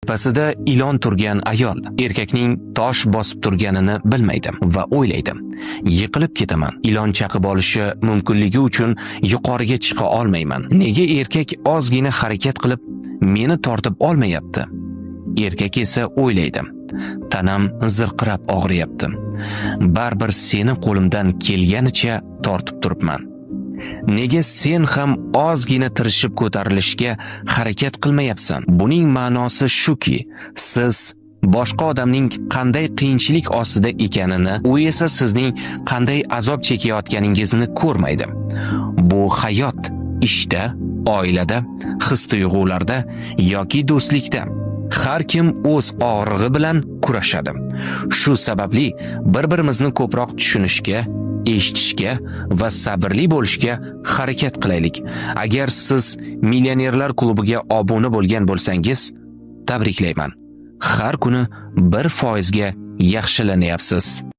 tepasida ilon turgan ayol erkakning tosh bosib turganini bilmaydi va o'ylaydi: yiqilib ketaman. Ilon chaqib olishi mumkinligi uchun yuqoriga chiqa olmayman. Nega erkak ozgina harakat qilib meni tortib olmayapti? Erkak esa o'ylaydi: tanam zirqirab og'riyapti. Baribir seni qo'limdan kelganicha tortib turibman. Nega sen ham ozgina tirishib ko'tarilishga harakat qilmayapsan? Buning ma'nosi shuki, siz boshqa odamning qanday qiyinchilik ostida ekanini, u esa sizning qanday azob chekayotganingizni ko'rmaydi. Bu hayot, ishda, oilada, his-tuyg'ularda yoki do'stlikda har kim o'z og'rig'i bilan kurashadi. Shu sababli bir-birimizni ko'proq tushunishga, eshitishga va sabrli bo'lishga harakat qilaylik. Agar siz millionerlar klubiga obuna bo'lgan bo'lsangiz, tabriklayman. Har kuni 1% ga yaxshilanyapsiz.